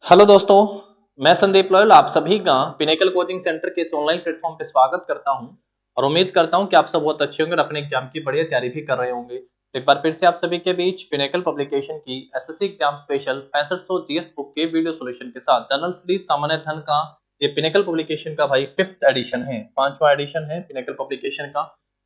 Hello दोस्तों, मैं Sandeep loyal आप सभी का पिनेकल कोचिंग सेंटर के इस ऑनलाइन प्लेटफॉर्म पे स्वागत करता हूं और उम्मीद करता हूं कि आप सब बहुत अच्छे होंगे और अपने एग्जाम की बढ़िया तैयारी भी कर रहे होंगे। तो एक बार फिर से आप सभी के बीच पिनेकल पब्लिकेशन की SSC exam special 6500 GS book के वीडियो सॉल्यूशन के साथ जनरल स्टडीज सामान्य धन का ये पिनेकल पब्लिकेशन का भाई 5th एडिशन है, 5वां एडिशन है पिनेकल पब्लिकेशन का।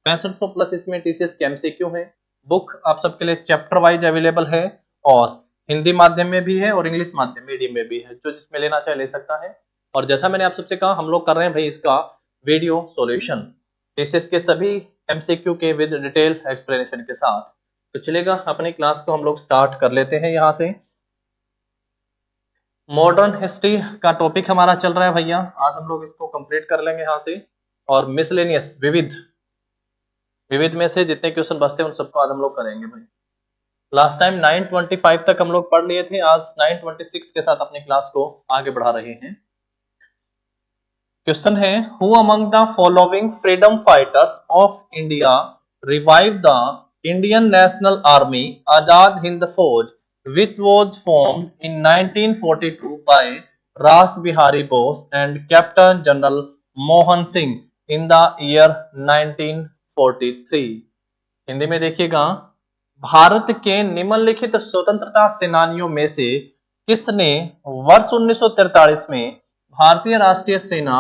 6500 प्लस इसमें टीसीएस के एमसीक्यू है। बुक आप सबके लिए चैप्टर वाइज अवेलेबल है और हिंदी माध्यम में भी है और इंग्लिश माध्यम मीडियम में भी है, जो जिसमें लेना चाहे ले सकता है। और जैसा मैंने आप सबसे कहा, हम लोग कर रहे हैं भाई इसका वीडियो सॉल्यूशन टीसीएस के सभी एमसीक्यू के विद डिटेल एक्सप्लेनेशन के साथ। तो चलेगा, अपनी क्लास को हम लोग स्टार्ट कर लेते हैं। यहाँ से मॉडर्न हिस्ट्री का टॉपिक हमारा चल रहा है भैया, आज हम लोग इसको कंप्लीट कर लेंगे यहाँ से। और मिसलेनियस विविध विविध में से जितने क्वेश्चन बचते हैं उन सबको आज हम लोग करेंगे भाई। लास्ट टाइम 925 तक हम लोग पढ़ लिए थे, आज 926 के साथ अपनी क्लास को आगे बढ़ा रहे हैं। क्वेश्चन है, who among the following freedom fighters of India revive the Indian national army Azad Hind Fauj which was formed in 1942 by रास Bihari Bose and Captain General Mohan Singh in the year 1943। Hindi में देखिएगा, भारत के निम्नलिखित स्वतंत्रता सेनानियों में से किसने वर्ष 1943 में भारतीय राष्ट्रीय सेना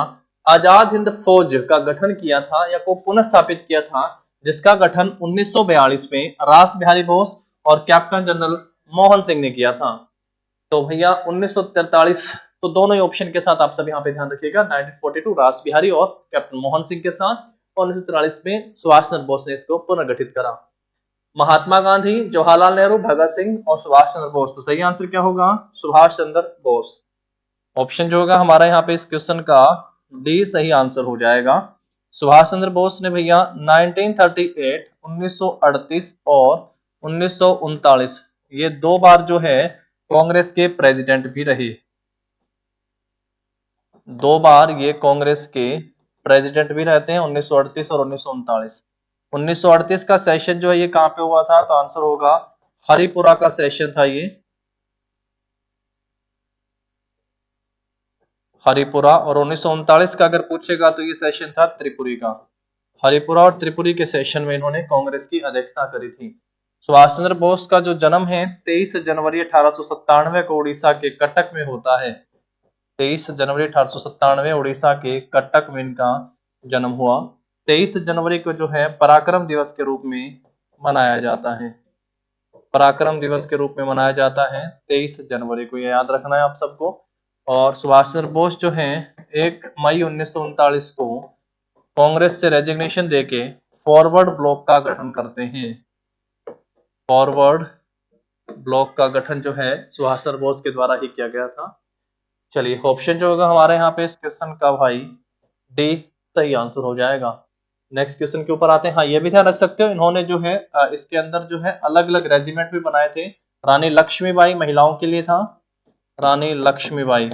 आजाद हिंद फौज का गठन किया था या को पुनः स्थापित किया था, जिसका गठन 1942 में रास बिहारी बोस और कैप्टन जनरल मोहन सिंह ने किया था। तो भैया 1943, तो दोनों ही ऑप्शन के साथ आप सब यहाँ पे ध्यान रखिएगा, 1942 रास बिहारी और कैप्टन मोहन सिंह के साथ, और 1943 में सुभाष चंद्र बोस ने इसको पुनर्गठित करा। महात्मा गांधी, जवाहरलाल नेहरू, भगत सिंह और सुभाष चंद्र बोस। तो सही आंसर क्या होगा? सुभाष चंद्र बोस। ऑप्शन जो होगा हमारा यहाँ पे इस क्वेश्चन का डी सही आंसर हो जाएगा। सुभाष चंद्र बोस ने भैया 1938, 1938 और 1939 ये दो बार जो है कांग्रेस के प्रेसिडेंट भी रहे। दो बार ये कांग्रेस के प्रेसिडेंट भी रहते हैं, 1938 और 1939। 1938 का सेशन जो है ये कहां पे हुआ था? तो आंसर होगा हरिपुरा का सेशन था ये, हरिपुरा। और 1939 का अगर पूछेगा तो ये सेशन था त्रिपुरी का। हरिपुरा और त्रिपुरी के सेशन में इन्होंने कांग्रेस की अध्यक्षता करी थी। सुभाष चंद्र बोस का जो जन्म है 23 जनवरी 1897 को उड़ीसा के कटक में होता है। 23 जनवरी 1897 उड़ीसा के कटक में इनका जन्म हुआ। 23 जनवरी को जो है पराक्रम दिवस के रूप में मनाया जाता है, पराक्रम दिवस के रूप में मनाया जाता है 23 जनवरी को, ये याद रखना है आप सबको। और सुभाष चंद्र बोस जो हैं 1 मई 1939 को कांग्रेस से रेजिग्नेशन देके फॉरवर्ड ब्लॉक का गठन करते हैं। फॉरवर्ड ब्लॉक का गठन जो है सुभाष चंद्र बोस के द्वारा ही किया गया था। चलिए, ऑप्शन जो होगा हमारे यहाँ पे इस क्वेश्चन का भाई डी सही आंसर हो जाएगा। नेक्स्ट क्वेश्चन के ऊपर आते हैं। हाँ, ये भी ध्यान रख सकते हो, इन्होंने जो है इसके अंदर जो है अलग अलग रेजिमेंट भी बनाए थे। रानी लक्ष्मीबाई महिलाओं के लिए था, रानी लक्ष्मीबाई।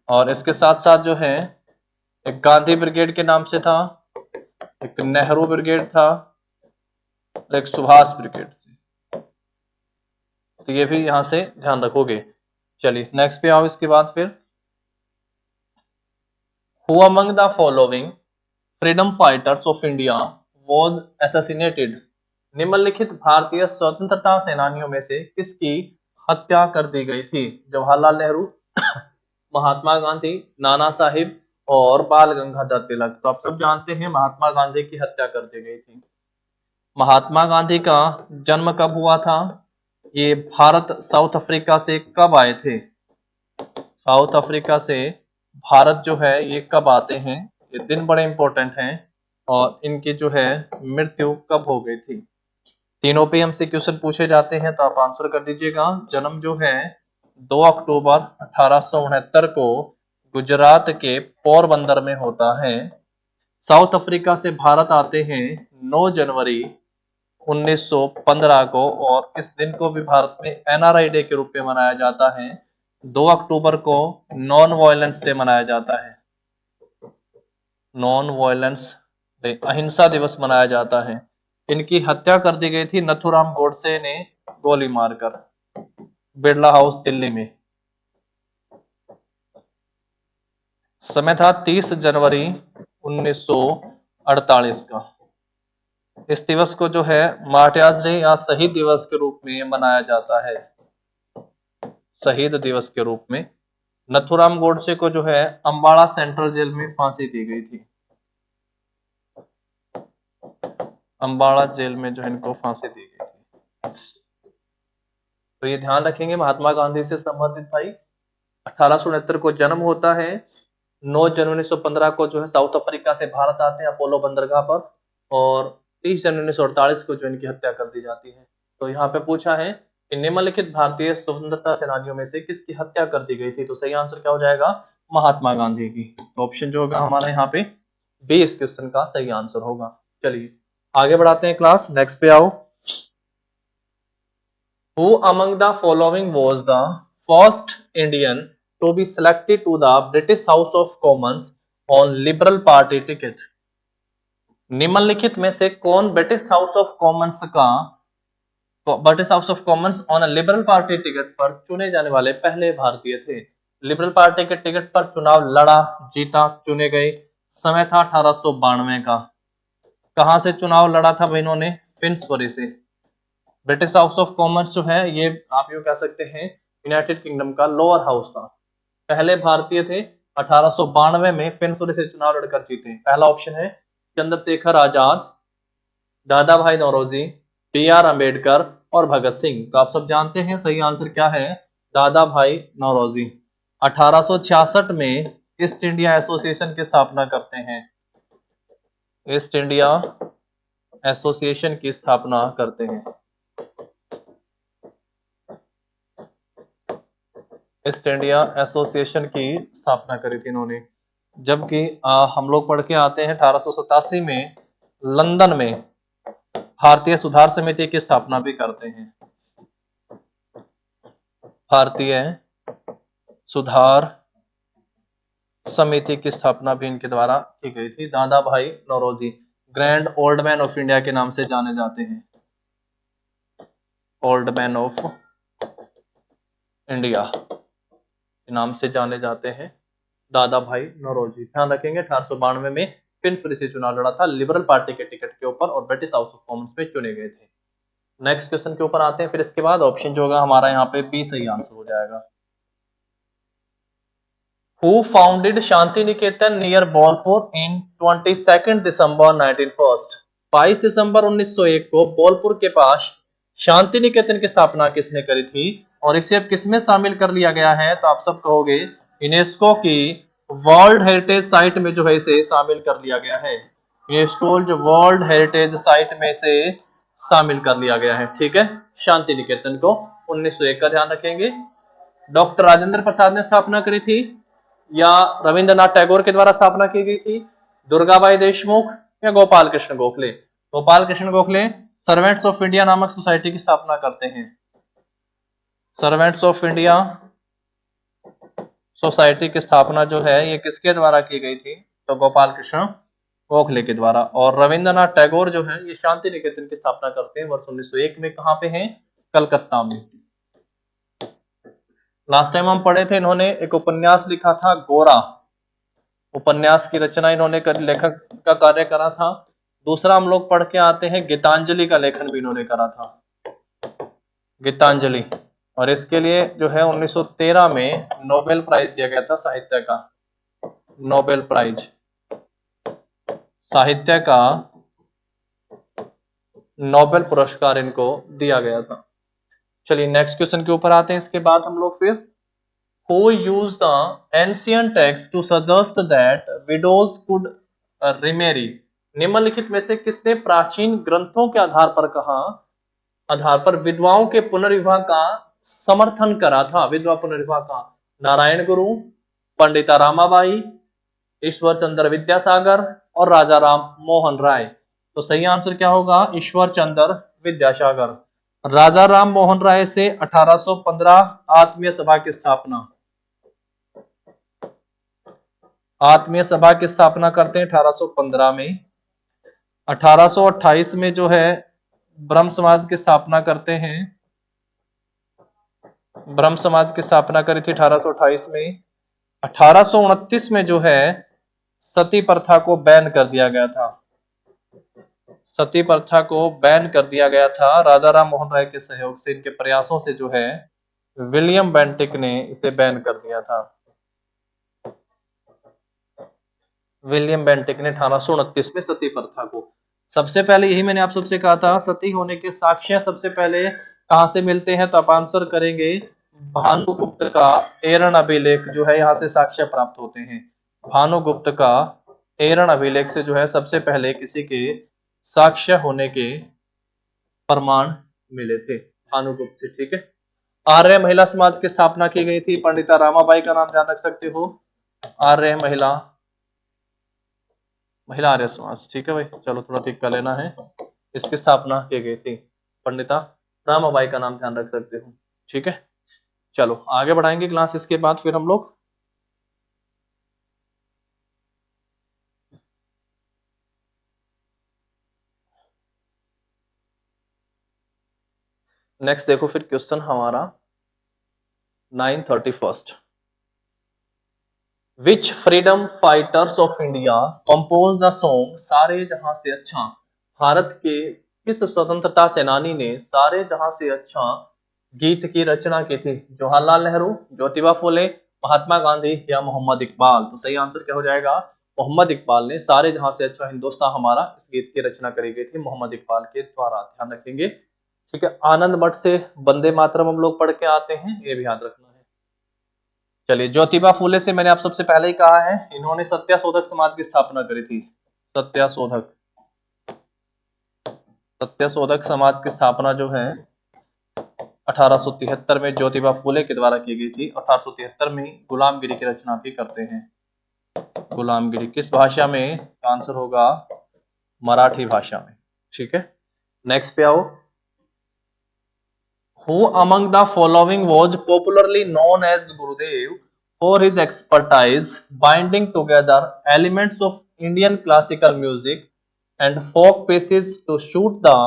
और इसके साथ साथ जो है एक गांधी ब्रिगेड के नाम से था, एक नेहरू ब्रिगेड था, एक सुभाष ब्रिगेड थी। तो ये भी यहां से ध्यान रखोगे। चलिए नेक्स्ट पे आओ। इसके बाद फिर Who among the following freedom fighters of India was assassinated? निम्नलिखित भारतीय स्वतंत्रता सेनानियों में से किसकी हत्या कर दी गई थी? जवाहरलाल नेहरू, महात्मा गांधी, नाना साहिब और बाल गंगाधर तिलक। तो आप सब जानते हैं महात्मा गांधी की हत्या कर दी गई थी। महात्मा गांधी का जन्म कब हुआ था? ये भारत साउथ अफ्रीका से कब आए थे? साउथ अफ्रीका से भारत जो है ये कब आते हैं? ये दिन बड़े इंपॉर्टेंट हैं। और इनकी जो है मृत्यु कब हो गई थी? तीनों पे हमसे क्वेश्चन पूछे जाते हैं, तो आप आंसर कर दीजिएगा। जन्म जो है 2 अक्टूबर 1869 को गुजरात के पोरबंदर में होता है। साउथ अफ्रीका से भारत आते हैं 9 जनवरी 1915 को, और इस दिन को भी भारत में एनआरआई डे के रूप में मनाया जाता है। 2 अक्टूबर को नॉन वायलेंस डे मनाया जाता है, नॉन वायलेंस डे, अहिंसा दिवस मनाया जाता है। इनकी हत्या कर दी गई थी नथुराम गोडसे ने गोली मारकर। बिरला हाउस दिल्ली में। समय था 30 जनवरी 1948 का। इस दिवस को जो है मार्टियार्स डे या शहीद दिवस के रूप में मनाया जाता है, शहीद दिवस के रूप में। नथुराम गोडसे को जो है अंबाला सेंट्रल जेल में फांसी दी गई थी, अंबाला जेल में जो है इनको फांसी दी गई थी। तो ये ध्यान रखेंगे, महात्मा गांधी से संबंधित भाई 1869 को जन्म होता है, 9 जनवरी 1915 को जो है साउथ अफ्रीका से भारत आते हैं अपोलो बंदरगाह पर, और 30 जनवरी 1948 को जो इनकी हत्या कर दी जाती है। तो यहाँ पे पूछा है कि निम्नलिखित भारतीय स्वतंत्रता सेनानियों में से किसकी हत्या कर दी गई थी, तो सही आंसर क्या हो जाएगा, महात्मा गांधी की। तो ऑप्शन जो होगा हमारा यहाँ पे बी इस क्वेश्चन का सही आंसर होगा। चलिए आगे बढ़ाते हैं क्लास, नेक्स्ट पे आओ। Who among the following was the first Indian to be selected to the British House of Commons on Liberal Party ticket? निम्नलिखित में से कौन British house of Commons on liberal party ticket पर चुने जाने वाले पहले भारतीय थे? लिबरल पार्टी के टिकट पर चुनाव लड़ा, जीता, चुने गए। समय था 1892 का। कहां से चुनाव लड़ा था भाई इन्होंने, फिन्सबरी से। ब्रिटिश हाउस ऑफ कॉमन्स जो है ये आप यूं कह सकते हैं यूनाइटेड किंगडम का लोअर हाउस था। पहले भारतीय थे, 1892 में फिन्सबरी से चुनाव लड़कर जीते। पहला ऑप्शन है चंद्रशेखर आजाद, दादा भाई नौरोजी, बी.आर. अम्बेडकर और भगत सिंह। तो आप सब जानते हैं सही आंसर क्या है, दादा भाई नौरोजी। 1866 में ईस्ट इंडिया एसोसिएशन की स्थापना करते हैं, ईस्ट इंडिया एसोसिएशन की स्थापना करते हैं। ईस्ट इंडिया एसोसिएशन की स्थापना करी थी इन्होंने। जबकि हम लोग पढ़ के आते हैं 1887 में लंदन में भारतीय सुधार समिति की स्थापना भी करते हैं। भारतीय सुधार समिति की स्थापना भी इनके द्वारा की गई थी। Dadabhai Naoroji grand old man of India के नाम से जाने जाते हैं, ओल्ड मैन ऑफ इंडिया के नाम से जाने जाते हैं दादा भाई नौरोजी। ध्यान रखेंगे 1892 में फिन्सबरी से चुनाव लड़ा था लिबरल पार्टी के टिकट के ऊपर और ब्रिटिश हाउस ऑफ कॉमन्स में चुने गए थे। नेक्स्ट क्वेश्चन के ऊपर आते हैं, फिर इसके बाद ऑप्शन जो होगा हमारा यहाँ पे बी सही आंसर हो जाएगा। Who founded Shanti Niketan near Bolpur in 22 दिसंबर 1901? 22 दिसंबर 1901 को बोलपुर के पास शांति निकेतन की स्थापना किसने करी थी और इसे अब किसमें शामिल कर लिया गया है? तो आप सब कहोगे यूनेस्को की वर्ल्ड हेरिटेज साइट में जो है इसे शामिल कर लिया गया है। यूनेस्को जो वर्ल्ड हेरिटेज साइट में से शामिल कर लिया गया है। ठीक है, शांति निकेतन को 1901 का ध्यान रखेंगे। डॉक्टर राजेंद्र प्रसाद ने स्थापना करी थी या रविंद्रनाथ टैगोर के द्वारा स्थापना की गई थी? दुर्गाबाई देशमुख या Gopal Krishna Gokhale? Gopal Krishna Gokhale servants of India नामक सोसाइटी की स्थापना करते हैं। सर्वेंट्स ऑफ इंडिया सोसाइटी की स्थापना जो है ये किसके द्वारा की गई थी? तो गोपाल कृष्ण गोखले के द्वारा। और रविंद्रनाथ टैगोर जो है ये शांति निकेतन की स्थापना करते हैं वर्ष 1901 में। कहां पे हैं? कलकत्ता में। लास्ट टाइम हम पढ़े थे इन्होंने एक उपन्यास लिखा था गोरा, उपन्यास की रचना इन्होंने लेखक का कार्य करा था। दूसरा हम लोग पढ़ के आते हैं गीतांजलि का लेखन भी इन्होंने करा था, गीतांजलि। और इसके लिए जो है 1913 में नोबेल प्राइज दिया गया था साहित्य का, नोबेल प्राइज साहित्य का नोबेल पुरस्कार इनको दिया गया था। चलिए नेक्स्ट क्वेश्चन के ऊपर आते हैं। इसके बाद हम लोग फिर Who used the ancient text to suggest that widows could remarry? निम्नलिखित में से किसने प्राचीन ग्रंथों के आधार पर विधवाओं के पुनर्विवाह का समर्थन करा था? विधवा पुनर्विवाह का नारायण गुरु, पंडिता रामाबाई, ईश्वर चंद्र विद्यासागर और राजा राम मोहन राय। तो सही आंसर क्या होगा? ईश्वर चंद्र विद्यासागर। राजा राम मोहन राय से 1815 आत्मीय सभा की स्थापना, आत्मीय सभा की स्थापना करते हैं 1815 में। 1828 में जो है ब्रह्म समाज की स्थापना करते हैं ब्रह्म समाज की स्थापना करी थी 1828 में। 1829 में जो है सती प्रथा को बैन कर दिया गया था। सती प्रथा को बैन कर दिया गया था राजा राम मोहन राय के सहयोग से, इनके प्रयासों से जो है विलियम बेंटिक ने इसे बैन कर दिया था। विलियम बेंटिक ने 1829 में सती प्रथा को, सबसे पहले यही मैंने आप सबसे कहा था, सती होने के साक्ष्य सबसे पहले कहां से मिलते हैं, तो आप आंसर करेंगे भानुगुप्त का एरण अभिलेख जो है यहाँ से साक्ष्य प्राप्त होते हैं। भानुगुप्त का एरण अभिलेख से जो है सबसे पहले किसी के साक्ष्य होने के प्रमाण मिले थे भानुगुप्त से। ठीक है। आर्य महिला समाज की स्थापना की गई थी, पंडिता रामाबाई का नाम ध्यान रख सकते हो। आर्य महिला आर्य समाज। ठीक है भाई, चलो थोड़ा ठीक कर लेना है। इसकी स्थापना की गई थी, पंडिता रामाबाई का नाम ध्यान रख सकते हो। ठीक है, चलो आगे बढ़ाएंगे क्लास इसके बाद फिर हम लोग। नेक्स्ट देखो फिर क्वेश्चन हमारा 931। Which freedom fighters of India compose the song Saare Jahan से अच्छा। भारत के किस स्वतंत्रता सेनानी ने सारे जहां से अच्छा गीत की रचना की थी? जवाहरलाल नेहरू, ज्योतिबा फुले, महात्मा गांधी या मोहम्मद इकबाल? तो सही आंसर क्या हो जाएगा? मोहम्मद इकबाल ने सारे जहां से अच्छा हिंदुस्तान हमारा इस गीत की रचना करी गई थी मोहम्मद इकबाल के द्वारा, ध्यान रखेंगे। ठीक है, आनंद मठ से वंदे मातरम हम लोग पढ़ के आते हैं, ये भी याद रखना है। चलिए, ज्योतिबा फुले से मैंने आप सबसे पहले ही कहा है, इन्होंने सत्याशोधक समाज की स्थापना करी थी। सत्याशोधक समाज की स्थापना जो है 1873 में ज्योतिबा फुले के द्वारा की गई थी। 1873 में गुलामगिरी की रचना भी करते हैं। गुलामगिरी किस भाषा में? आंसर होगा मराठी भाषा में। ठीक है, नेक्स्ट पे आओ। Who among the following was popularly known as Gurudev for his expertise binding together elements of Indian classical music and folk pieces to suit the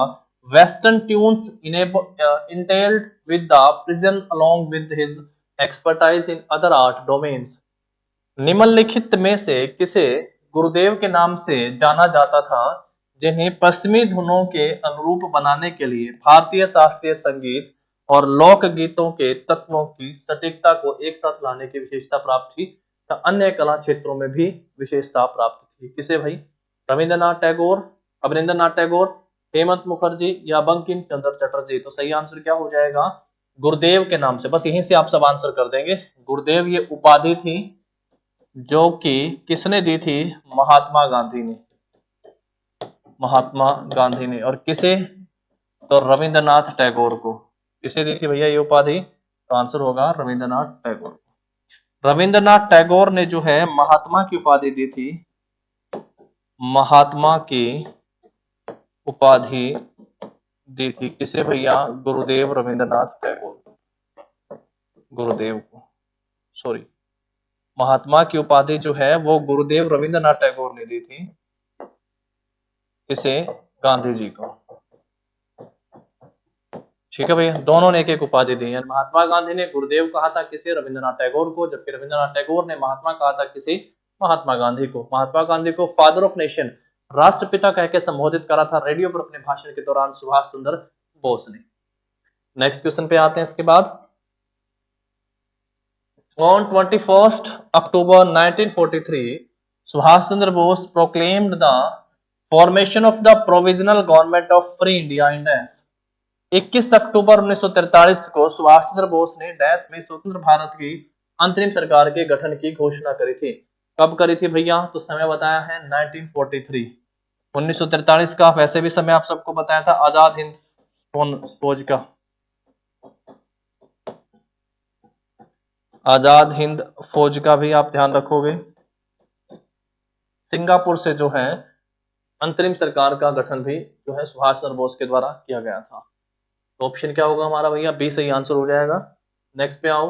Western tunes entailed with the precision along with his expertise in other art domains? निम्नलिखित में से किसे गुरुदेव के नाम से जाना जाता था, जिन्हें पश्चिमी धुनों के अनुरूप बनाने के लिए भारतीय शास्त्रीय संगीत और लोक गीतों के तत्वों की सटीकता को एक साथ लाने की विशेषता प्राप्त थी, तो अन्य कला क्षेत्रों में भी विशेषता प्राप्त थी? किसे भाई? रविंद्रनाथ टैगोर, अवनिंद्रनाथ टैगोर, हेमंत मुखर्जी या बंकिम चंद्र चटर्जी? तो सही आंसर क्या हो जाएगा? गुरुदेव के नाम से। बस यहीं से आप सब आंसर कर देंगे। गुरुदेव ये उपाधि थी जो कि किसने दी थी? महात्मा गांधी ने। महात्मा गांधी ने। और किसे? तो रविंद्रनाथ टैगोर को। किसे दी थी भैया ये उपाधि? तो आंसर होगा रविंद्रनाथ टैगोर। रविंद्रनाथ टैगोर ने जो है महात्मा की उपाधि दी थी, महात्मा की उपाधि दी थी किसे भैया? गुरुदेव रविंद्रनाथ टैगोर। गुरुदेव को, सॉरी, महात्मा की उपाधि जो है वो गुरुदेव रविंद्रनाथ टैगोर ने दी थी। किसे? गांधी जी को। ठीक है भैया, दोनों ने एक एक उपाधि दी है। महात्मा गांधी ने गुरुदेव कहा था किसे? रविंद्रनाथ टैगोर को, जबकि रविंद्रनाथ टैगोर ने महात्मा कहा था किसे? महात्मा गांधी को। महात्मा गांधी को फादर ऑफ नेशन, राष्ट्रपिता कह के संबोधित करा था रेडियो पर अपने भाषण के दौरान सुभाष चंद्र बोस ने। नेक्स्ट क्वेश्चन पे आते हैं इसके बाद। On 21st October 1943, Subhash Chandra Bose proclaimed the formation of the Provisional Government of Free India in Dash। 21 अक्टूबर 1943 को सुभाष चंद्र बोस ने डैश में स्वतंत्र भारत की अंतरिम सरकार के गठन की घोषणा करी थी। कब करी थी भैया? तो समय बताया है 1943, 1943 का। वैसे भी समय आप सबको बताया था आजाद हिंद फौज का, आजाद हिंद फौज का भी आप ध्यान रखोगे। सिंगापुर से जो है अंतरिम सरकार का गठन भी जो है सुभाष चंद्र बोस के द्वारा किया गया था। तो ऑप्शन क्या होगा हमारा भैया? बी सही आंसर हो जाएगा। नेक्स्ट पे आओ।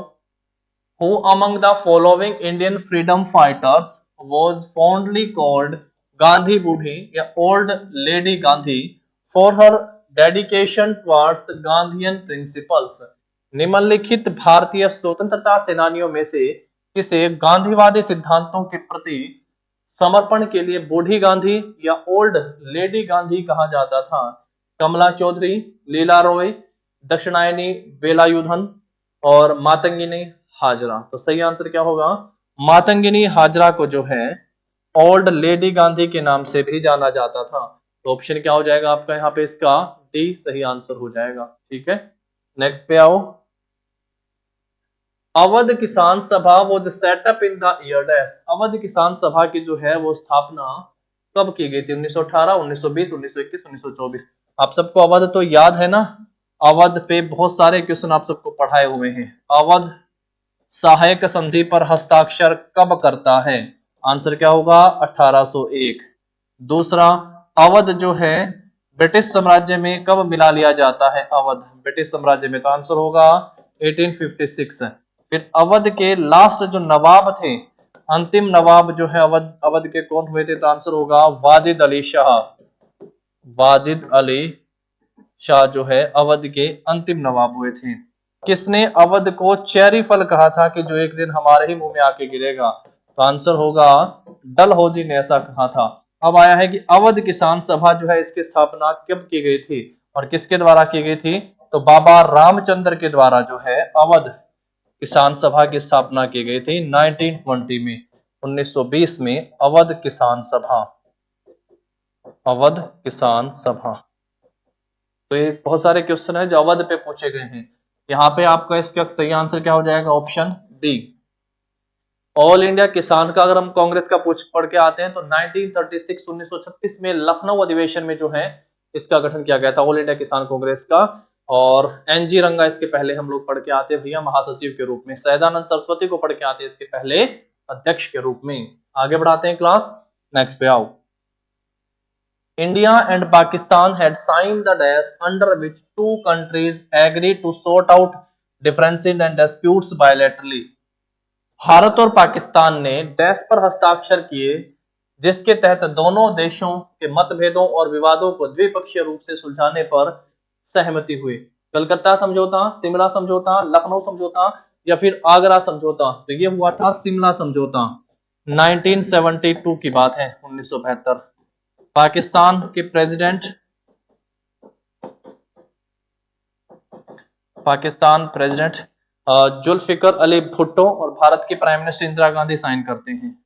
Who among the following Indian freedom fighters was fondly called Gandhi बूढ़ी या old lady Gandhi for her dedication towards Gandhian principles? निम्नलिखित भारतीय स्वतंत्रता सेनानियों में से किसे गांधीवादी सिद्धांतों के प्रति समर्पण के लिए बूढ़ी गांधी या ओल्ड लेडी गांधी कहा जाता था? कमला चौधरी, लीला रॉय, दक्षिणायनी वेलायुधन और मातंगिनी हाजरा। तो सही आंसर क्या होगा? मातंगिनी हाजरा को जो है ओल्ड लेडी गांधी के नाम से भी जाना जाता था। तो ऑप्शन क्या हो जाएगा आपका यहाँ पे? इसका डी सही आंसर हो जाएगा। ठीक है, नेक्स्ट पे आओ। अवध किसान सभा was setup in the year dash. Awadh किसान सभा की जो है वो स्थापना कब की गई थी? 1918, 1920, 1921, 1924। आप सबको अवध तो याद है ना? अवध पे बहुत सारे क्वेश्चन आप सबको पढ़ाए हुए हैं। अवध सहायक संधि पर हस्ताक्षर कब करता है? आंसर क्या होगा? 1801। दूसरा, अवध जो है ब्रिटिश साम्राज्य में कब मिला लिया जाता है? अवध ब्रिटिश साम्राज्य में, तो आंसर होगा 1856। फिर अवध के लास्ट जो नवाब थे, अंतिम नवाब जो है अवध के कौन हुए थे? तो आंसर होगा वाजिद अली शाह। वाजिद अली शाह जो है अवध के अंतिम नवाब हुए थे। किसने अवध को चेरी फल कहा था कि जो एक दिन हमारे ही मुंह में आके गिरेगा? तो आंसर होगा डलहौजी ने ऐसा कहा था। अब आया है कि अवध किसान सभा जो है इसकी स्थापना कब की गई थी और किसके द्वारा की गई थी? तो बाबा रामचंद्र के द्वारा जो है अवध किसान सभा की स्थापना की गई थी 1920 में। 1920 में अवध किसान सभा, अवध किसान सभा। तो ये बहुत सारे क्वेश्चन है जो अवध पे पूछे गए हैं। यहाँ पे आपका इसका सही आंसर क्या हो जाएगा? Option D. ऑल इंडिया किसान का अगर हम कांग्रेस का पढ़ के आते हैं तो 1936 1936 में लखनऊ अधिवेशन में जो है इसका गठन किया गया था, ऑल इंडिया किसान कांग्रेस का। और एनजी रंगा इसके पहले हम लोग पढ़ के आते हैं भैया महासचिव के रूप में। सहजानंद सरस्वती को पढ़ के आते हैं इसके पहले अध्यक्ष के रूप में। आगे बढ़ाते हैं क्लास, नेक्स्ट पे आओ। India and Pakistan had signed the dash under which two countries agreed to sort out differences and disputes bilaterally. Bharat और पाकिस्तान ने डैश पर हस्ताक्षर किए जिसके तहत दोनों देशों के मतभेदों और विवादों को द्विपक्षीय रूप से सुलझाने पर सहमति हुई। कलकत्ता समझौता, शिमला समझौता, लखनऊ समझौता या फिर आगरा समझौता? तो ये हुआ था शिमला समझौता। 1972 की बात है, 1972। पाकिस्तान के प्रेसिडेंट जुल्फिकर अली भुट्टो और भारत की prime minister Indira Gandhi sign करते हैं।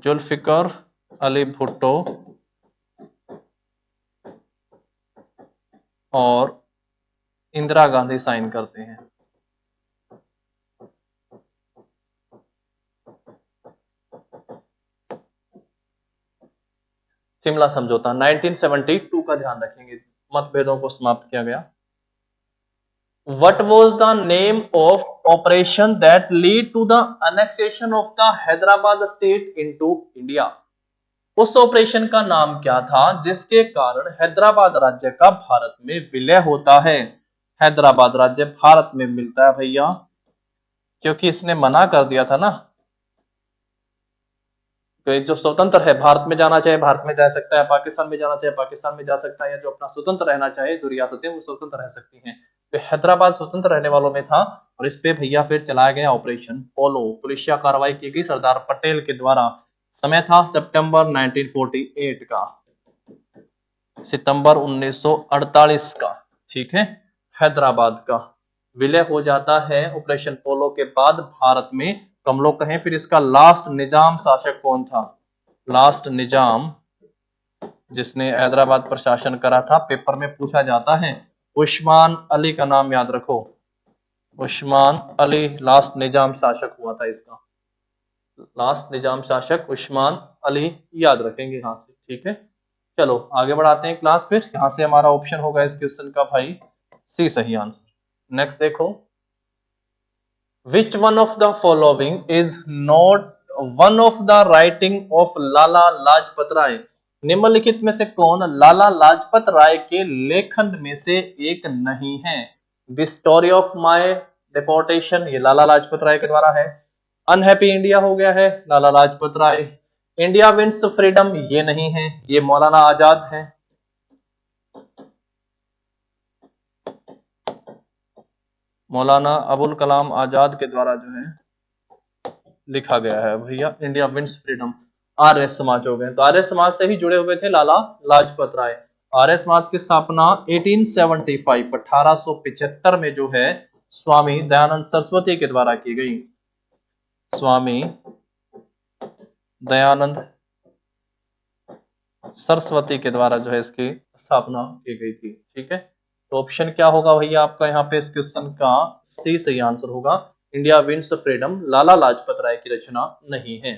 जुल्फिकर अली भुट्टो और इंदिरा गांधी साइन करते हैं। शिमला समझौता 1972 का ध्यान रखेंगे, मतभेदों को समाप्त किया गया। What was the name of operation that lead to the annexation of the Hyderabad state into India? उस ऑपरेशन का नाम क्या था जिसके कारण हैदराबाद राज्य का भारत में विलय होता है? हैदराबाद राज्य भारत में मिलता है भैया, क्योंकि इसने मना कर दिया था ना। तो जो स्वतंत्र है भारत में जाना चाहे भारत में जा सकता है, पाकिस्तान में जाना चाहे पाकिस्तान में जा सकता है, या जो अपना स्वतंत्र रहना चाहे जो रियासतें वो स्वतंत्र रह सकती हैं। तो हैदराबाद स्वतंत्र रहने वालों में था और इस पे भैया फिर चलाया गया ऑपरेशन पोलो। पुलिसिया कार्रवाई की गई सरदार पटेल के द्वारा। समय था सितंबर 1948 का, सितंबर 1948 का। ठीक है, हैदराबाद का विलय हो जाता है ऑपरेशन पोलो के बाद भारत में। तो हम लोग कहें फिर इसका लास्ट निजाम शासक कौन था? लास्ट निजाम जिसने हैदराबाद पर शासन करा था, पेपर में पूछा जाता है। उस्मान अली का नाम याद रखो, उस्मान अली लास्ट निजाम शासक हुआ था इसका। लास्ट निजाम शासक उस्मान अली, याद रखेंगे यहां से। ठीक है, चलो आगे बढ़ाते हैं क्लास। फिर यहां से हमारा ऑप्शन होगा इस क्वेश्चन का भाई सी सही आंसर। नेक्स्ट देखो, Which one of the following is not one of the writing of Lala Lajpat Rai? निम्नलिखित में से कौन लाला लाजपत राय के लेखन में से एक नहीं है? The story of my deportation, ये लाला लाजपत राय के द्वारा है। अनहैप्पी इंडिया हो गया है Lala Lajpat Rai. India wins freedom ये नहीं है, ये मौलाना आजाद है। मौलाना अबुल कलाम आजाद के द्वारा जो है लिखा गया है भैया। India wins freedom. Arya Samaj हो गए, तो आर्य समाज से ही जुड़े हुए थे लाला लाजपत राय। आर्य समाज की स्थापना 1875 1875 में जो है स्वामी दयानंद सरस्वती के द्वारा की गई। स्वामी दयानंद सरस्वती के द्वारा जो है इसकी स्थापना की गई थी। ठीक है, तो ऑप्शन क्या होगा भैया आपका यहाँ पे इस क्वेश्चन का? सी सही आंसर होगा। India wins freedom Lala Lajpat Rai की रचना नहीं है।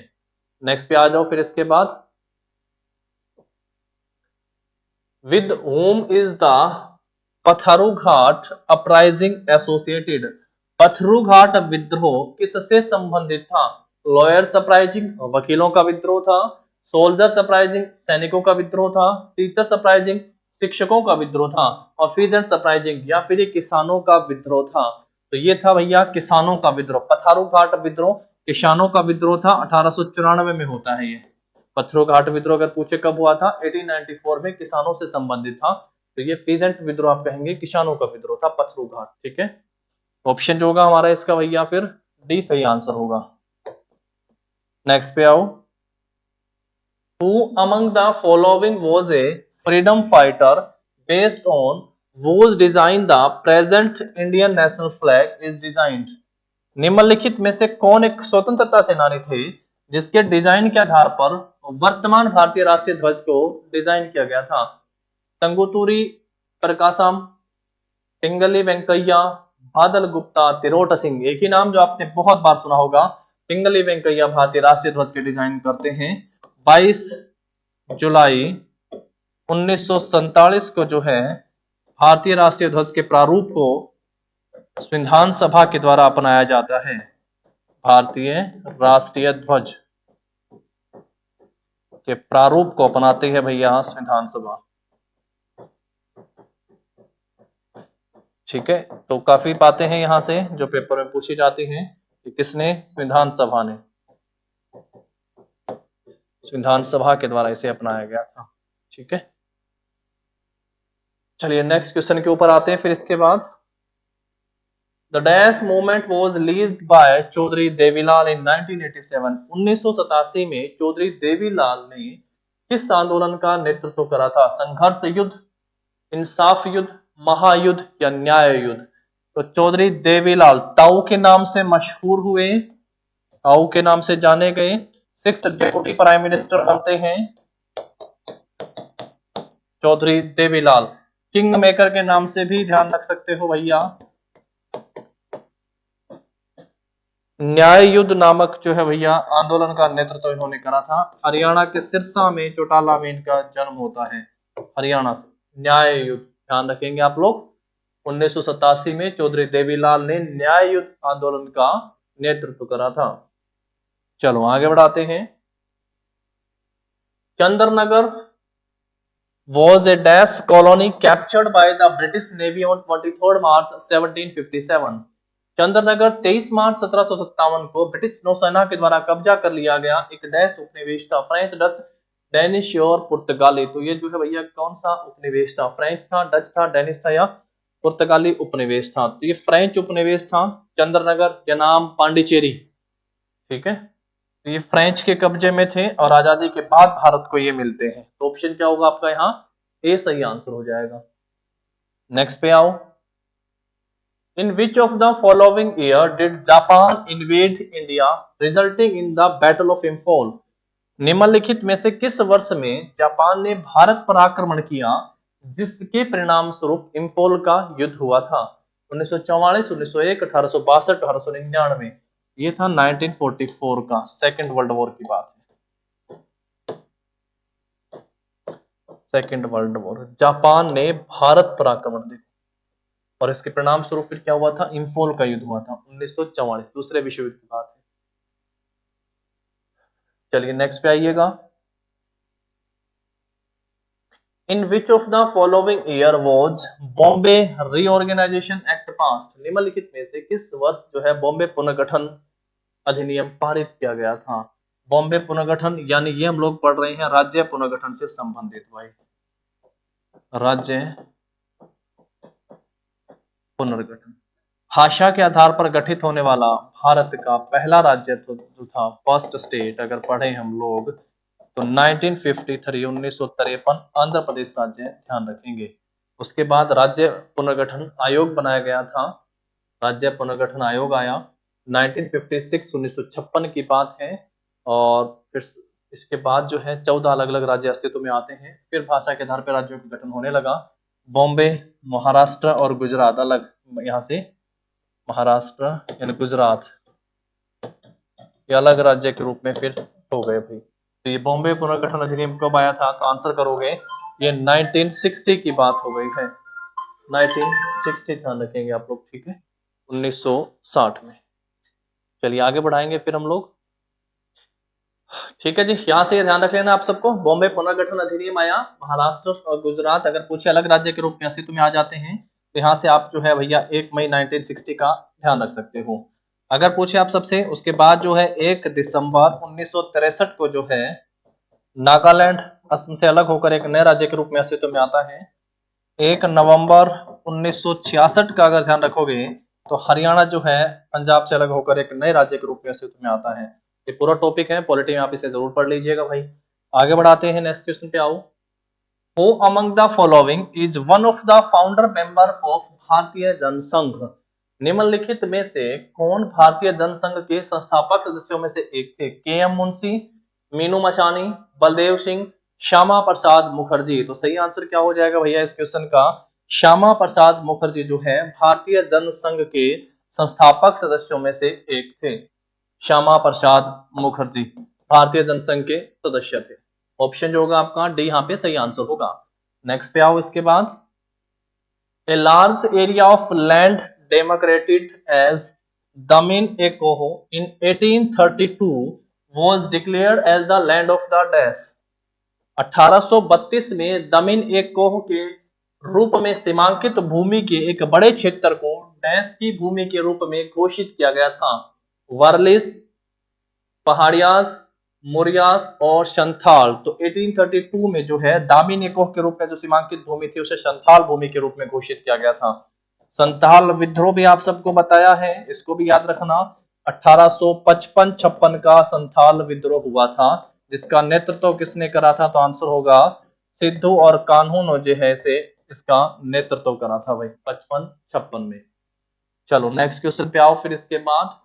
नेक्स्ट पे आ जाओ फिर इसके बाद। With whom is the Pathrughat uprising associated? Pathrughat विद्रोह किससे संबंधित था? लॉयर्स अपराइजिंग, वकीलों का विद्रोह था। सोल्जर्स अपराइजिंग, सैनिकों का विद्रोह था। टीचर्स अपराइजिंग, शिक्षकों का विद्रोह था। और पीजेंट्स अपराइजिंग या फिर किसानों का विद्रोह था। तो ये था भैया किसानों का विद्रोह। पथरुघाट विद्रोह किसानों का विद्रोह था। 1894 में होता है ये पथरुघाट विद्रोह। अगर पूछे कब हुआ था? 1894 में, किसानों से संबंधित था। तो ये पीजेंट विद्रोह आप कहेंगे, किसानों का विद्रोह था पथरुघाट। ठीक है, ऑप्शन जो होगा हमारा इसका भैया फिर डी सही आंसर होगा। नेक्स्ट पे आओ। Who among the following was a freedom fighter based on whose design the present Indian national flag is designed? निम्नलिखित में से कौन एक स्वतंत्रता सेनानी थे जिसके डिजाइन के आधार पर वर्तमान भारतीय राष्ट्रीय ध्वज को डिजाइन किया गया था? तंगुतुरी प्रकाशम, पिंगली वेंकैया, बादल गुप्ता, तिरोट सिंह। एक ही नाम जो आपने बहुत बार सुना होगा, पिंगली वेंकैया भारतीय राष्ट्रीय ध्वज के डिजाइन करते हैं। 22 जुलाई 1947 को जो है भारतीय राष्ट्रीय ध्वज के प्रारूप को संविधान सभा के द्वारा अपनाया जाता है। भारतीय राष्ट्रीय ध्वज के प्रारूप को अपनाते हैं भैया संविधान सभा। ठीक है, तो काफी बातें हैं यहां से जो पेपर में पूछी जाती हैं कि किसने? संविधान सभा ने। संविधान सभा के द्वारा इसे अपनाया गया था। ठीक है, चलिए नेक्स्ट क्वेश्चन के ऊपर आते हैं फिर इसके बाद। The dash movement was led by Chaudhary Devilal in 1987। 1987 में चौधरी देवीलाल ने किस आंदोलन का नेतृत्व करा था? संघर्ष युद्ध, इंसाफ युद्ध, महायुद्ध या न्याय युद्ध? तो चौधरी देवीलाल ताऊ के नाम से मशहूर हुए, ताऊ के नाम से जाने गए। 6th डेप्यूटी प्राइम मिनिस्टर बनते हैं चौधरी देवीलाल। किंग मेकर के नाम से भी ध्यान रख सकते हो भैया। न्याय युद्ध नामक जो है भैया आंदोलन का नेतृत्व इन्होंने करा था। हरियाणा के सिरसा में, चौटाला में इनका जन्म होता है, हरियाणा से। न्याय युद्ध ध्यान रखेंगे आप लोग। 1987 में चौधरी देवीलाल ने न्याय युद्ध आंदोलन का नेतृत्व करा था। चलो आगे बढ़ाते हैं। Chandranagar was a dash colony captured by the British Navy on 23rd March 1757। Chandranagar 23 मार्च 1757 को ब्रिटिश नौसेना के द्वारा कब्जा कर लिया गया एक डैश उपनिवेश था। फ्रेंच, डच, डेनिश और पुर्तगाली। तो ये जो है भैया कौन सा उपनिवेश था? फ्रेंच था, डच था, डेनिश था या पुर्तगाली उपनिवेश था? तो ये फ्रेंच उपनिवेश था चंद्रनगर, या नाम पांडिचेरी। ठीक है, तो ये फ्रेंच के कब्जे में थे और आजादी के बाद भारत को ये मिलते हैं। तो ऑप्शन क्या होगा आपका? यहाँ ए सही आंसर हो जाएगा। नेक्स्ट पे आओ। In which of the following year did Japan invade India resulting in the battle of Imphal? निम्नलिखित में से किस वर्ष में जापान ने भारत पर आक्रमण किया जिसके परिणाम स्वरूप इम्फॉल का युद्ध हुआ था? 1944, 1901, 1862, 1899। ये था 1944 का, सेकेंड वर्ल्ड वॉर की बात है। सेकेंड वर्ल्ड वॉर, जापान ने भारत पर आक्रमण किया और इसके परिणाम स्वरूप फिर क्या हुआ था? इम्फॉल का युद्ध हुआ था 1944, दूसरे विश्व युद्ध की बात है। चलिए नेक्स्ट पे आइएगा। In which of the following year was Bombay reorganisation act passed? निम्नलिखित में से किस वर्ष जो है बॉम्बे पुनर्गठन अधिनियम पारित किया गया था? बॉम्बे पुनर्गठन यानी ये हम लोग पढ़ रहे हैं राज्य पुनर्गठन से संबंधित भाई, राज्य पुनर्गठन। भाषा के आधार पर गठित होने वाला भारत का पहला राज्य जो था, फर्स्ट स्टेट, अगर पढ़े हम लोग तो 1953 1953 आंध्र प्रदेश राज्य ध्यान रखेंगे। उसके बाद राज्य पुनर्गठन आयोग बनाया गया था, राज्य पुनर्गठन आयोग आया 1956 1956 की बात है। और फिर इसके बाद जो है 14 अलग अलग राज्य अस्तित्व में आते हैं। फिर भाषा के आधार पर राज्यों का गठन होने लगा। बॉम्बे, महाराष्ट्र और गुजरात अलग, यहाँ से महाराष्ट्र यानी गुजरात ये अलग राज्य के रूप में फिर हो गए भाई। तो ये बॉम्बे पुनर्गठन अधिनियम कब आया था, तो आंसर करोगे ये 1960 की बात हो गई है, 1960 ध्यान रखेंगे आप लोग, ठीक है, 1960 में। चलिए आगे बढ़ाएंगे फिर हम लोग, ठीक है जी। यहाँ से ध्यान रख लेना आप सबको, बॉम्बे पुनर्गठन अधिनियम आया, महाराष्ट्र और गुजरात अगर पूछे अलग राज्य के रूप में अस्तित्व में आ जाते हैं, तो यहाँ से आप जो है भैया 1 मई 1960 का ध्यान रख सकते हो। अगर पूछे आप सबसे उसके बाद जो है 1 दिसंबर 1963 को जो है नागालैंड असम से अलग होकर एक नए राज्य के रूप में अस्तित्व में आता है। 1 नवंबर 1966 का अगर ध्यान रखोगे तो हरियाणा जो है पंजाब से अलग होकर एक नए राज्य के रूप में अस्तित्व में आता है। ये पूरा टॉपिक है, पॉलिटी में आप इसे जरूर पढ़ लीजिएगा भाई। आगे बढ़ाते हैं, नेक्स्ट क्वेश्चन पे आओ। Who among the following is one of the founder member of भारतीय जनसंघ? निम्नलिखित में से कौन भारतीय जनसंघ के संस्थापक सदस्यों में से एक थे? के.एम. मुंशी, मीनू मचानी, बलदेव सिंह, श्यामा प्रसाद मुखर्जी। तो सही आंसर क्या हो जाएगा भैया इस क्वेश्चन का? श्यामा प्रसाद मुखर्जी जो है भारतीय जनसंघ के संस्थापक सदस्यों में से एक थे। श्यामा प्रसाद मुखर्जी भारतीय जनसंघ के सदस्य थे। ऑप्शन जो होगा आपका डी यहाँ पे सही आंसर होगा। नेक्स्ट पे आओ इसके बाद। A large area of land demarcated as Damin i koh in 1832 was declared as the land of the dash। 1832 में दमिन एकोह के रूप में सीमांकित भूमि के एक बड़े क्षेत्र को डैश की भूमि के रूप में घोषित किया गया था। वर्लिस, पहाड़ियास, मुरियास और संथाल। तो 1832 में जो है दामिन एकोह के रूप में जो सीमांकित भूमि थी उसे संथाल भूमि के रूप में घोषित किया गया था। संथाल विद्रोह भी आप सबको बताया है, इसको भी याद रखना। 1855-56 का संथाल विद्रोह हुआ था, जिसका नेतृत्व किसने करा था? तो आंसर होगा सिद्धू और कान्हू जो है से इसका नेतृत्व करा था भाई 55-56 में। चलो नेक्स्ट क्वेश्चन पे आओ फिर इसके बाद।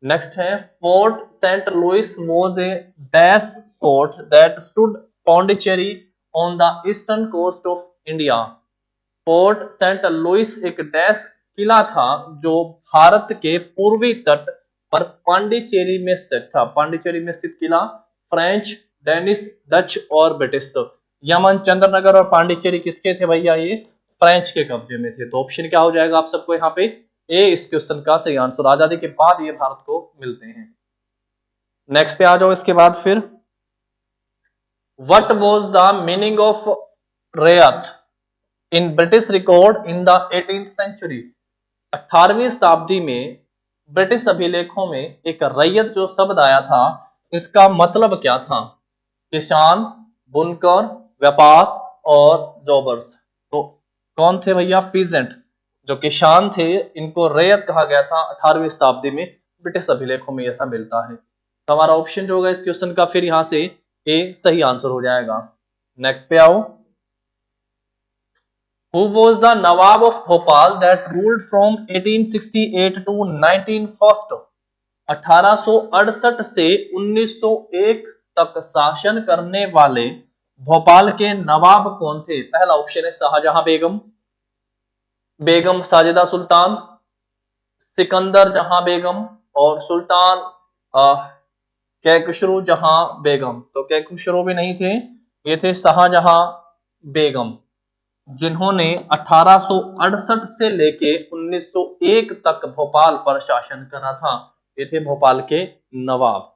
नेक्स्ट है fort saint Louis was a dash fort that stood Pondicherry on the eastern coast of India. Fort saint Louis एक डैश किला था जो भारत के पूर्वी तट पर पांडिचेरी में स्थित था। पांडिचेरी में स्थित किला फ्रेंच, डेनिश, डच और ब्रिटिश। तो यमन, चंद्रनगर और पांडिचेरी किसके थे भैया? ये फ्रेंच के कब्जे में थे। तो ऑप्शन क्या हो जाएगा आप सबको यहाँ पे? ए इस क्वेश्चन का सही आंसर। आजादी के बाद ये भारत को मिलते हैं। नेक्स्ट पे आ जाओ इसके बाद फिर। What was the meaning of raiyat in British record in the 18th century? 18वीं शताब्दी में ब्रिटिश अभिलेखों में एक रैयत जो शब्द आया था, इसका मतलब क्या था? किसान, बुनकर, व्यापार और जॉबर्स। तो कौन थे भैया? पीजेंट जो किसान थे, इनको रैयत कहा गया था 18वीं शताब्दी में। ब्रिटिश अभिलेखों में ऐसा मिलता है। तो हमारा ऑप्शन जो होगा इस क्वेश्चन का फिर यहां से ए सही आंसर हो जाएगा। नेक्स्ट पे आओ। Who was the Nawab of Bhopal that ruled from 1868 to 1901? 1868 से 1901 तक शासन करने वाले भोपाल के नवाब कौन थे? पहला ऑप्शन है शाहजहां बेगम, बेगम साजिदा सुल्तान, सिकंदर जहां बेगम और सुल्तान कैकशरू जहां बेगम। तो कैकशरू भी नहीं थे, ये थे शाहजहां बेगम, जिन्होंने 1868 से लेके 1901 तक भोपाल पर शासन करा था। ये थे भोपाल के नवाब।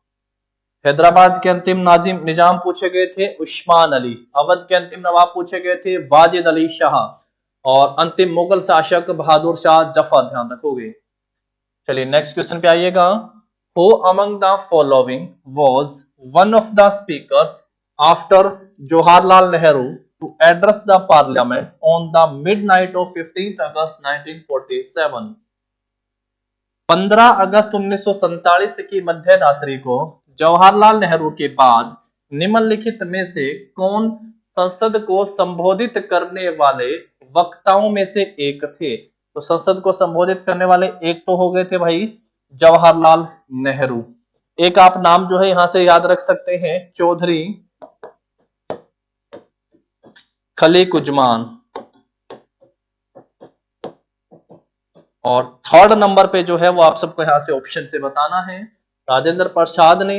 हैदराबाद के अंतिम नाजिम निजाम पूछे गए थे उस्मान अली। अवध के अंतिम नवाब पूछे गए थे वाजिद अली शाह। और अंतिम मुगल शासक बहादुर शाह जफर, ध्यान रखोगे। चलिए नेक्स्ट क्वेश्चन पे आइएगा। Who among the following was one of the speakers after Jawaharlal Nehru to address the parliament on the midnight of 15th August 1947? 15 अगस्त 1947 की मध्य रात्रि को जवाहरलाल नेहरू के बाद निम्नलिखित में से कौन संसद को संबोधित करने वाले वक्ताओं में से एक थे? तो संसद को संबोधित करने वाले एक तो हो गए थे भाई जवाहरलाल नेहरू। एक आप नाम जो है यहां से याद रख सकते हैं, चौधरी खलीकुज्जमान। और थर्ड नंबर पे जो है वो आप सबको यहां से ऑप्शन से बताना है। राजेंद्र प्रसाद ने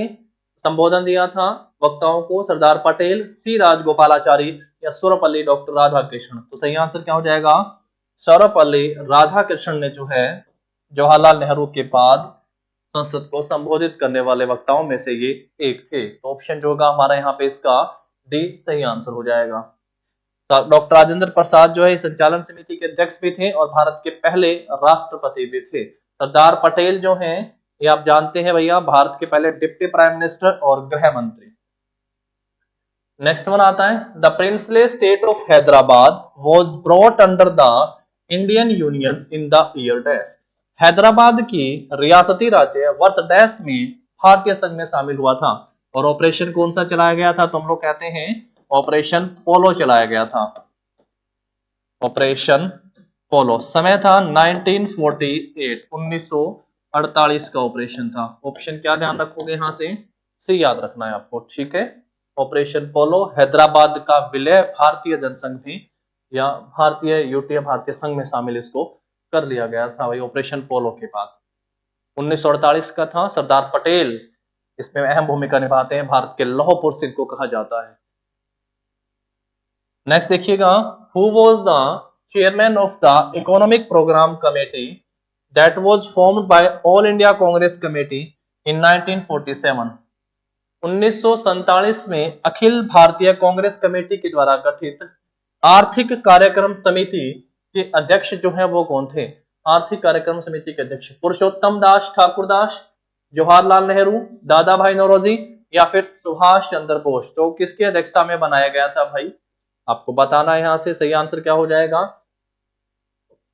संबोधन दिया था वक्ताओं को, सरदार पटेल, सी राजगोपालाचारी या सर्वपल्ली डॉक्टर राधाकृष्णन। तो सही आंसर क्या हो जाएगा? सर्वपल्ली राधाकृष्णन ने जो है जवाहरलाल नेहरू के बाद संसद को संबोधित करने वाले वक्ताओं में से ये एक थे। तो ऑप्शन जो होगा हमारा यहाँ पे इसका डी सही आंसर हो जाएगा। डॉक्टर राजेंद्र प्रसाद जो है संचालन समिति के अध्यक्ष भी थे और भारत के पहले राष्ट्रपति भी थे। सरदार पटेल जो हैं ये आप जानते हैं भैया भारत के पहले डिप्टी प्राइम मिनिस्टर और गृह मंत्री। नेक्स्ट वन आता है, the princely state of Hyderabad was brought under the Indian union in the year dash. Hyderabad की रियासती राज्य वर्ष डैश में भारतीय संघ में शामिल हुआ था और ऑपरेशन कौन सा चलाया गया था? तो हम लोग कहते हैं ऑपरेशन पोलो चलाया गया था। ऑपरेशन पोलो समय था 1948 1948 का ऑपरेशन था। ऑप्शन क्या ध्यान रखोगे यहां से? सी याद रखना है आपको, ठीक है। ऑपरेशन पोलो हैदराबाद का विलय भारतीय जनसंघ में या भारतीय यूटीए भारतीय संघ में शामिल इसको कर लिया गया था भाई ऑपरेशन पोलो के बाद। 1948 का था। सरदार पटेल इसमें अहम भूमिका निभाते हैं, भारत के लौह पुरुष इनको कहा जाता है। नेक्स्ट देखिएगा, who was the chairman of the economic programme committee that was formed by all India Congress committee in 1947। 1947 में अखिल भारतीय कांग्रेस कमेटी के द्वारा गठित आर्थिक कार्यक्रम समिति के अध्यक्ष जो है वो कौन थे? आर्थिक कार्यक्रम समिति के अध्यक्ष पुरुषोत्तम दास ठाकुरदास, जवाहरलाल नेहरू, दादा भाई नौरोजी या फिर सुभाष चंद्र बोस। तो किसकी अध्यक्षता में बनाया गया था भाई? आपको बताना है यहां से। सही आंसर क्या हो जाएगा?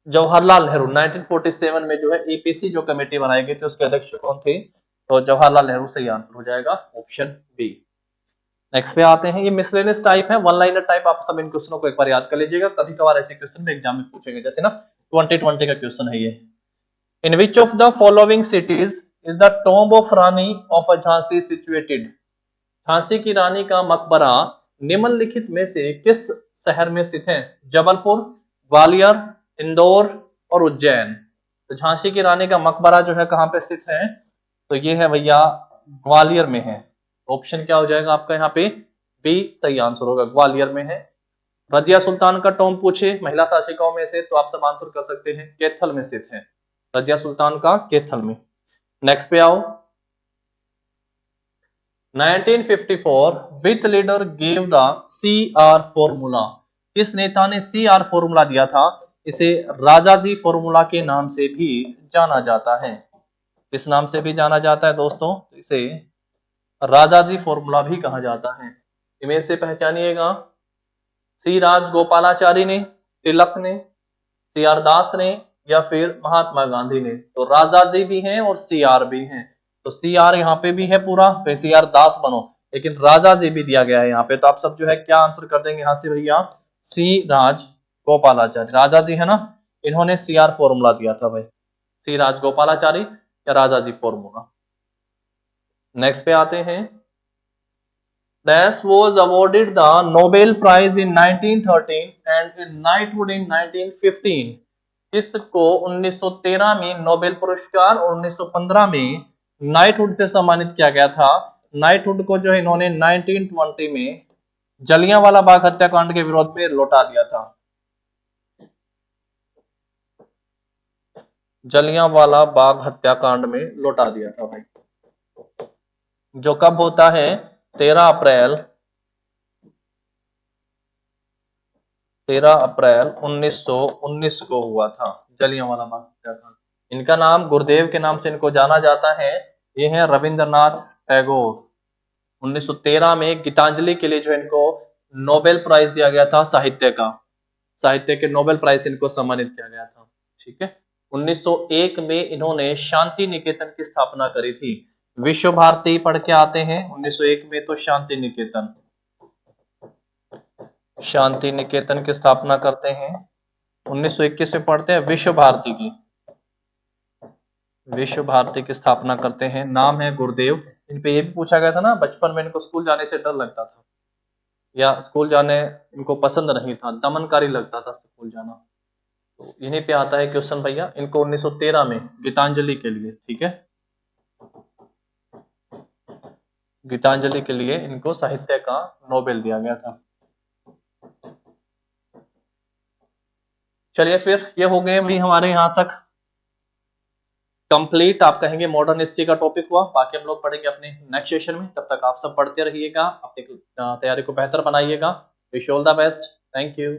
जवाहरलाल नेहरू। 1947 में जो है ईपीसी जो कमेटी बनाई गई थी उसके अध्यक्ष कौन थे? तो जवाहरलाल नेहरू सही आंसर हो जाएगा, ऑप्शन बी। नेक्स्ट पे आते हैं, ये मिसलेनियस टाइप है, वन लाइनर टाइप। आप सब इन क्वेश्चनों को एक बार याद कर लीजिएगा, कभी कभार ऐसे क्वेश्चन में एग्जाम में पूछेंगे, जैसे ना 2020 का क्वेश्चन है ये। In which of the following cities is the tomb of Rani of Jhansi situated. Jhansi की रानी का मकबरा निम्नलिखित में से किस शहर में स्थित है? जबलपुर, ग्वालियर, इंदौर और उज्जैन। तो झांसी की रानी का मकबरा जो है कहां पे स्थित है? तो ये है भैया ग्वालियर में है। ऑप्शन क्या हो जाएगा आपका यहाँ पे? बी सही आंसर होगा, ग्वालियर में है। रजिया सुल्तान का टॉम्ब पूछे महिला शासिकाओं में से तो आप सब आंसर कर सकते हैं, कैथल में स्थित है रजिया सुल्तान का, कैथल में। नेक्स्ट पे आओ, 1954 which leader give the CR formula. किस नेता ने CR फॉर्मूला दिया था? इसे राजाजी फॉर्मूला के नाम से भी जाना जाता है। किस नाम से भी जाना जाता है दोस्तों? इसे राजाजी फॉर्मूला भी कहा जाता है। इमेज से पहचानिएगा, सी राजगोपालाचारी ने, तिलक ने, CR दास ने या फिर महात्मा गांधी ने। तो राजाजी भी हैं और CR भी हैं। तो CR यहाँ पे भी है पूरा, तो CR दास बनो, लेकिन राजा जी भी दिया गया है यहाँ पे। तो आप सब जो है क्या आंसर कर देंगे यहाँ से भैया? सी राजगोपालाचारी। राजा जी है ना, इन्होंने CR फॉर्मूला दिया था भाई, सी राजगोपालाचारी या राजा जी फॉर्मूला। नेक्स्ट पे आते हैं, Dash was awarded the Nobel Prize in 1913 and in knighthood in 1915। इसको 1913 में नोबेल पुरस्कार और 1915 में नाइटहुड से सम्मानित किया गया था। नाइटहुड को जो है इन्होंने 1920 में जलियांवाला बाग हत्याकांड के विरोध में लौटा दिया था। जलियांवाला बाग हत्याकांड में लौटा दिया था भाई, जो कब होता है? 13 अप्रैल 1919 को हुआ था जलियांवाला बाग हत्याकांड। इनका नाम गुरुदेव के नाम से इनको जाना जाता है। ये है रविंद्रनाथ टैगोर। 1913 में गीतांजलि के लिए जो इनको नोबेल प्राइज दिया गया था साहित्य का, साहित्य के नोबेल प्राइज इनको सम्मानित किया गया था। ठीक है, 1901 में इन्होंने शांति निकेतन की स्थापना करी थी। विश्व भारती पढ़ के आते हैं 1901 में, तो शांति निकेतन की स्थापना करते हैं। 1921 में पढ़ते हैं विश्व भारती की स्थापना करते हैं। नाम है गुरुदेव। इन पे ये भी पूछा गया था ना बचपन में, इनको स्कूल जाने से डर लगता था या स्कूल जाने इनको पसंद नहीं था, दमनकारी लगता था स्कूल जाना। तो इन्हीं पे आता है क्वेश्चन भैया। इनको 1913 में गीतांजलि के लिए, ठीक है, गीतांजलि के लिए इनको साहित्य का नोबेल दिया गया था। चलिए फिर ये हो गए भी हमारे यहाँ तक कंप्लीट। आप कहेंगे मॉडर्न हिस्ट्री का टॉपिक हुआ, बाकी हम लोग पढ़ेंगे अपने नेक्स्ट सेशन में। तब तक आप सब पढ़ते रहिएगा, अपनी तैयारी को बेहतर बनाइएगा। Wish all the best. Thank you.